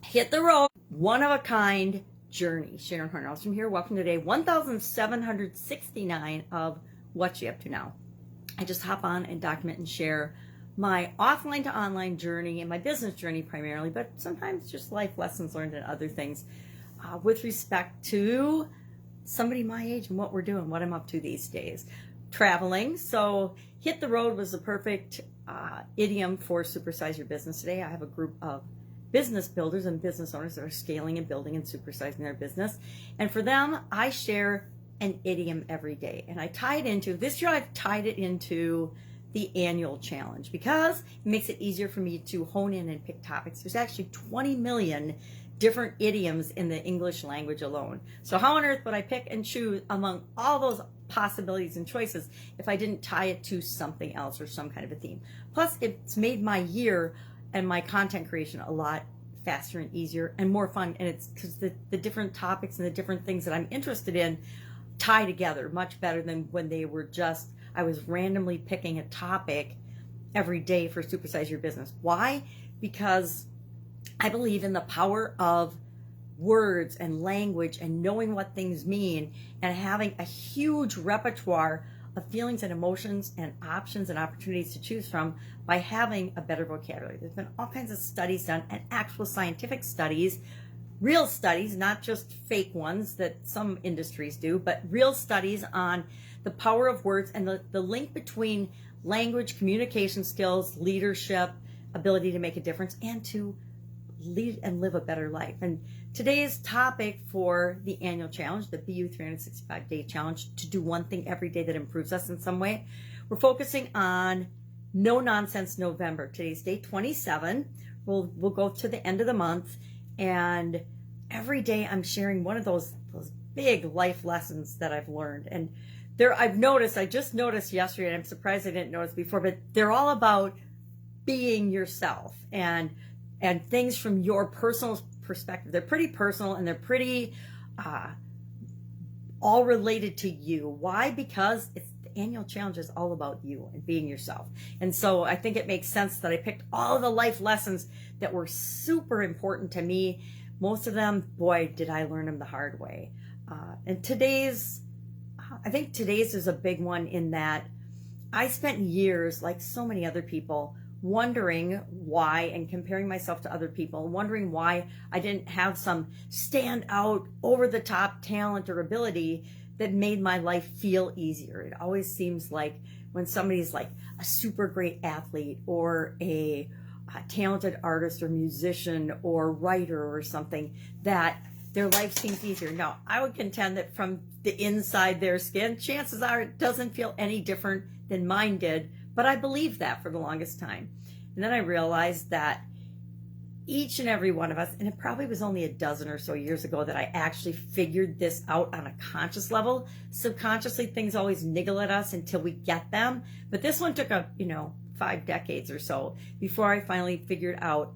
Hit the road, one of a kind journey. Sharon Horne-Ellstrom here. Welcome to day 1769 of What You Up To Now. I just hop on and document and share my offline to online journey and my business journey primarily, but sometimes just life lessons learned and other things with respect to somebody my age and what we're doing, what I'm up to these days. Traveling. So hit the road was the perfect idiom for supersize your business today. I have a group of business builders and business owners that are scaling and building and supersizing their business. And for them, I share an idiom every day. And I tie it into, this year I've tied it into the annual challenge because it makes it easier for me to hone in and pick topics. There's actually 20 million different idioms in the English language alone. So how on earth would I pick and choose among all those possibilities and choices if I didn't tie it to something else or some kind of a theme? Plus, it's made my year and my content creation a lot faster and easier and more fun. And it's because the different topics and the different things that I'm interested in tie together much better than when they were just, I was randomly picking a topic every day for Supersize Your Business. Why? Because I believe in the power of words and language and knowing what things mean and having a huge repertoire of feelings and emotions and options and opportunities to choose from by having a better vocabulary. There's been all kinds of studies done and actual scientific studies, real studies, not just fake ones that some industries do, but real studies on the power of words and the link between language, communication skills, leadership, ability to make a difference, and to lead and live a better life. And today's topic for the annual challenge, the BU 365-day challenge, to do one thing every day that improves us in some way, we're focusing on No Nonsense November. Today's day 27. We'll go to the end of the month, and every day I'm sharing one of those big life lessons that I've learned. And I just noticed yesterday, and I'm surprised I didn't notice before, but they're all about being yourself and things from your personal perspective. They're pretty personal and they're pretty all related to you. Why? Because the annual challenge is all about you and being yourself. And so I think it makes sense that I picked all of the life lessons that were super important to me. Most of them, boy, did I learn them the hard way. And I think today's is a big one in that I spent years, like so many other people, wondering why and comparing myself to other people, wondering why I didn't have some standout, over-the-top talent or ability that made my life feel easier. It always seems like when somebody's like a super great athlete or a talented artist or musician or writer or something, that their life seems easier. Now, I would contend that from the inside their skin, chances are it doesn't feel any different than mine did. But I believed that for the longest time. And then I realized that each and every one of us, and it probably was only a dozen or so years ago that I actually figured this out on a conscious level. Subconsciously, things always niggle at us until we get them. But this one took 5 decades or so before I finally figured out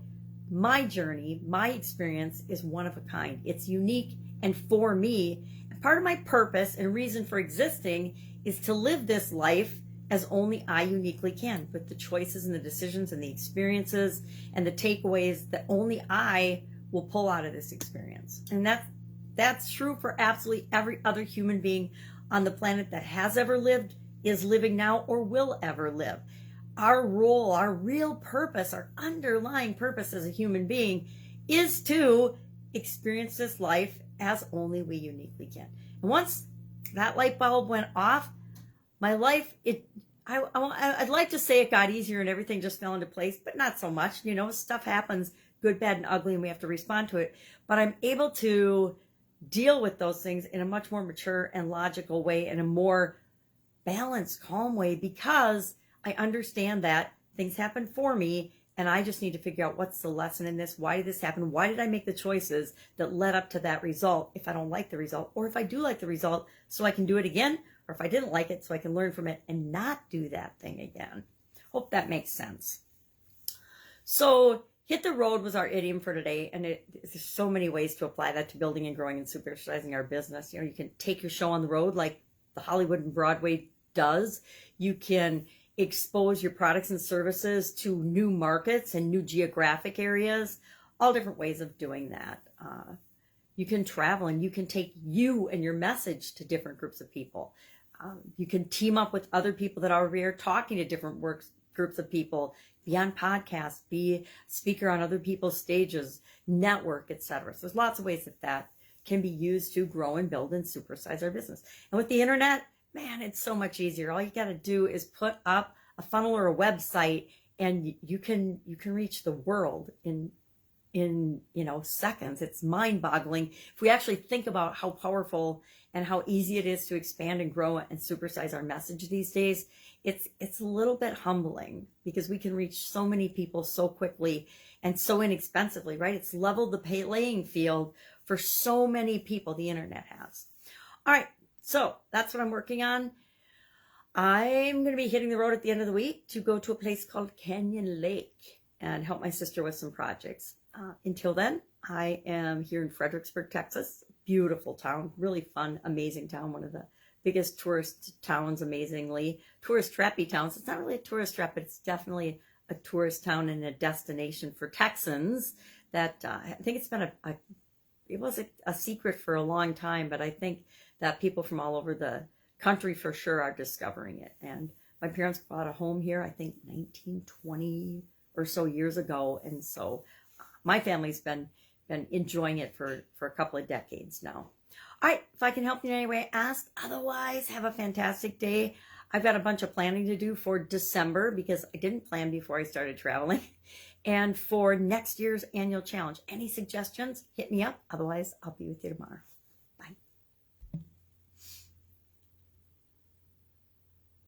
my journey, my experience is one of a kind. It's unique and for me. And part of my purpose and reason for existing is to live this life as only I uniquely can, with the choices and the decisions and the experiences and the takeaways that only I will pull out of this experience. And that's true for absolutely every other human being on the planet that has ever lived, is living now, or will ever live. Our role, our real purpose, our underlying purpose as a human being is to experience this life as only we uniquely can. And once that light bulb went off, my life, I'd like to say it got easier and everything just fell into place, but not so much. Stuff happens, good, bad, and ugly, and we have to respond to it. But I'm able to deal with those things in a much more mature and logical way, in a more balanced, calm way, because I understand that things happen for me, and I just need to figure out what's the lesson in this. Why did this happen? Why did I make the choices that led up to that result if I don't like the result? Or if I do like the result, so I can do it again? Or if I didn't like it, so I can learn from it and not do that thing again. Hope that makes sense. So hit the road was our idiom for today. And there's so many ways to apply that to building and growing and supersizing our business. You can take your show on the road like the Hollywood and Broadway does. You can expose your products and services to new markets and new geographic areas. all different ways of doing that. You can travel and you can take you and your message to different groups of people. You can team up with other people that already are talking to different groups of people, be on podcasts, be a speaker on other people's stages, network, etc. So there's lots of ways that can be used to grow and build and supersize our business. And with the internet, man, it's so much easier. All you got to do is put up a funnel or a website, and you can reach the world in seconds. It's mind-boggling if we actually think about how powerful and how easy it is to expand and grow and supersize our message these days. It's a little bit humbling because we can reach so many people so quickly and so inexpensively, right? It's leveled the playing field for so many people, the internet has. All right, so that's what I'm working on. I'm going to be hitting the road at the end of the week to go to a place called Canyon Lake and help my sister with some projects. Until then, I am here in Fredericksburg, Texas. Beautiful town, really fun, amazing town. One of the biggest tourist towns, amazingly. Tourist trappy towns. It's not really a tourist trap, but it's definitely a tourist town and a destination for Texans that I think it's been it was a secret for a long time, but I think that people from all over the country for sure are discovering it. And my parents bought a home here, I think 1920 or so years ago. And so my family's been enjoying it for a couple of decades now. All right, if I can help you in any way, ask. Otherwise, have a fantastic day. I've got a bunch of planning to do for December because I didn't plan before I started traveling. And for next year's annual challenge, any suggestions, hit me up. Otherwise, I'll be with you tomorrow.